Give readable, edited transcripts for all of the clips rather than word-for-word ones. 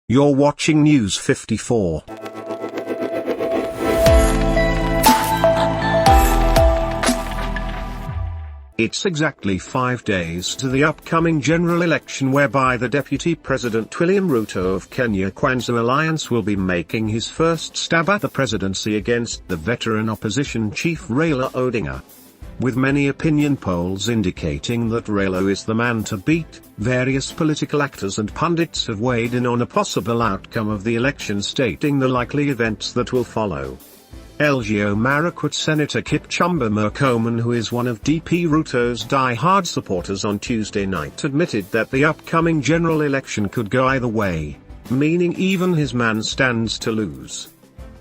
You're watching News 54. It's exactly 5 days to the upcoming general election whereby the Deputy President William Ruto of 𝗔𝗕𝗎𝗀 Alliance will be making his first stab at the presidency against the veteran opposition chief Raila Odinga. With many opinion polls indicating that Raila is the man to beat, various political actors and pundits have weighed in on a possible outcome of the election, stating the likely events that will follow. 𝗔𝗕𝗎𝗀 Senator Kipchumba Murkomen, who is one of DP Ruto's die-hard supporters, on Tuesday night admitted that the upcoming general election could go either way, meaning even his man stands to lose.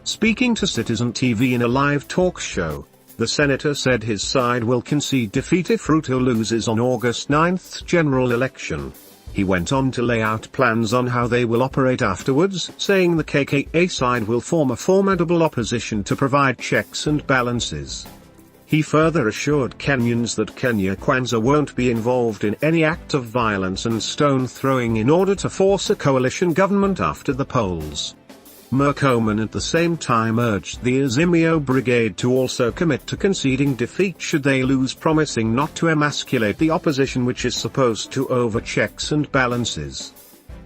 Speaking to Citizen TV in a live talk show, the senator said his side will concede defeat if Ruto loses on August 9th general election. He went on to lay out plans on how they will operate afterwards, saying the KKA side will form a formidable opposition to provide checks and balances. He further assured Kenyans that 𝗔𝗕𝗎𝗀 won't be involved in any act of violence and stone throwing in order to force a coalition government after the polls. Murkomen at the same time urged the Azimio brigade to also commit to conceding defeat should they lose, promising not to emasculate the opposition, which is supposed to over checks and balances.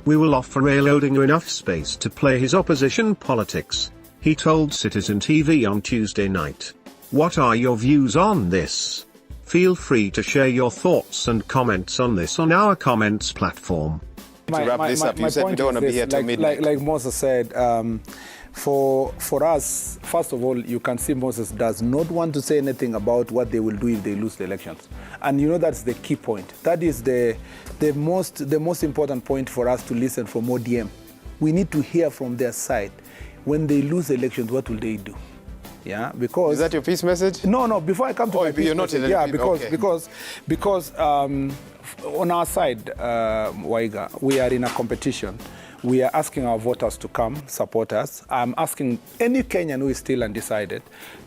"We will offer Raila Odinga enough space to play his opposition politics," he told Citizen TV on Tuesday night. What are your views on this? Feel free to share your thoughts and comments on this on our comments platform. To wrap this up, you said we don't want to be here till midnight. Like Moses said, for us, first of all, you can see Moses does not want to say anything about what they will do if they lose the elections. And you know that's the key point. That is the most important point for us to listen from ODM. We need to hear from their side. When they lose the elections, what will they do? Yeah, because... Is that your peace message? No, before I come to my peace message, yeah, because on our side, Waiga, we are in a competition. We are asking our voters to come support us. I'm asking any Kenyan who is still undecided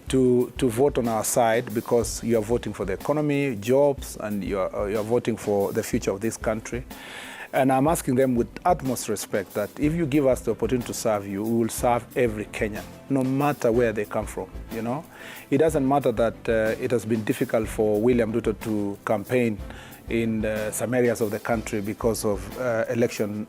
to vote on our side, because you are voting for the economy, jobs, and you are voting for the future of this country. And I'm asking them with utmost respect that if you give us the opportunity to serve you, we will serve every Kenyan, no matter where they come from, you know. It doesn't matter that it has been difficult for William Ruto to campaign in some areas of the country because of election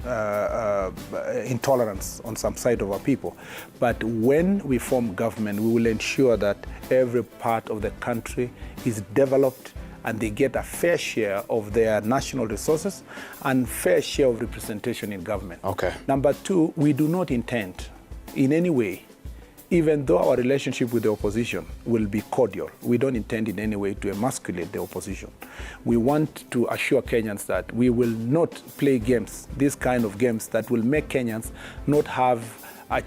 intolerance on some side of our people. But when we form government, we will ensure that every part of the country is developed and they get a fair share of their national resources and fair share of representation in government. Okay. Number two, we do not intend in any way, even though our relationship with the opposition will be cordial, we don't intend in any way to emasculate the opposition. We want to assure Kenyans that we will not play games, these kind of games that will make Kenyans not have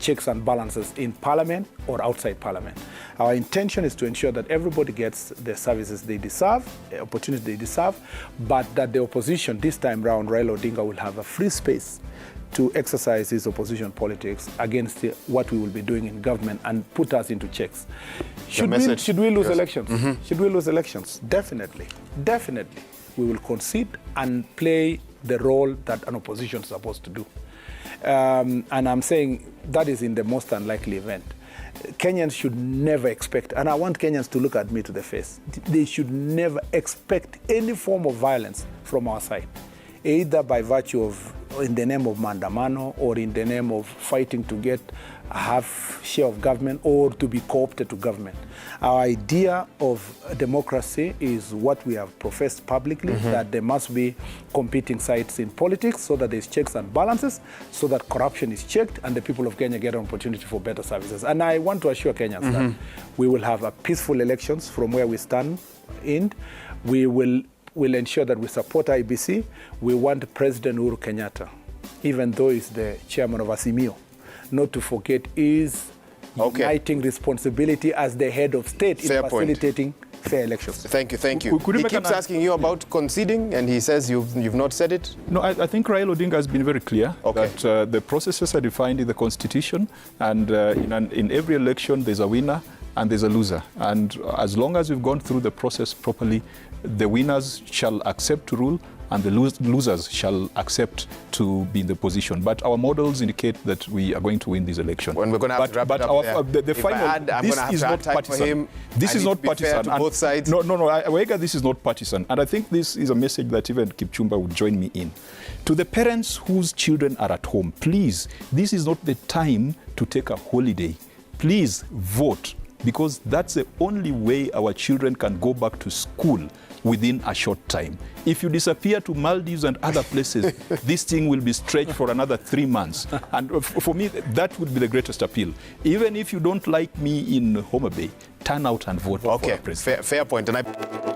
checks and balances in Parliament or outside Parliament. Our intention is to ensure that everybody gets the services they deserve, the opportunities they deserve, but that the opposition this time round, Raila Odinga, will have a free space to exercise his opposition politics against what we will be doing in government and put us into checks. Should we lose elections? Mm-hmm. Should we lose elections? Definitely. Definitely. We will concede and play the role that an opposition is supposed to do. And I'm saying that is in the most unlikely event. Kenyans should never expect, and I want Kenyans to look at me to the face, they should never expect any form of violence from our side, either by virtue of, in the name of Mandamano, or in the name of fighting to get a half share of government or to be co-opted to government. Our idea of democracy is what we have professed publicly, that there must be competing sides in politics so that there's checks and balances, so that corruption is checked and the people of Kenya get an opportunity for better services. And I want to assure Kenyans that we will have a peaceful elections from where we stand in. We will ensure that we support IBC. We want President Uhuru Kenyatta, even though he's the chairman of Azimio, not to forget his uniting responsibility as the head of state in facilitating fair elections. Thank you. He keeps asking you about conceding, and he says you've not said it. No, I think Raila Odinga has been very clear that the processes are defined in the Constitution, and in every election there's a winner and there's a loser. And as long as we've gone through the process properly, the winners shall accept to rule and the losers shall accept to be in the position. But our models indicate that we are going to win this election. When we're going to have to wrap it up there. The final, this is not partisan. This is not partisan. Both sides. No, Wega, this is not partisan. And I think this is a message that even 𝗔𝗕𝗢𝗪 would join me in. To the parents whose children are at home, please, this is not the time to take a holiday. Please vote, because that's the only way our children can go back to school within a short time. If you disappear to Maldives and other places, this thing will be stretched for another 3 months. And for me, that would be the greatest appeal. Even if you don't like me in Homa Bay, turn out and vote for our president. Fair point. And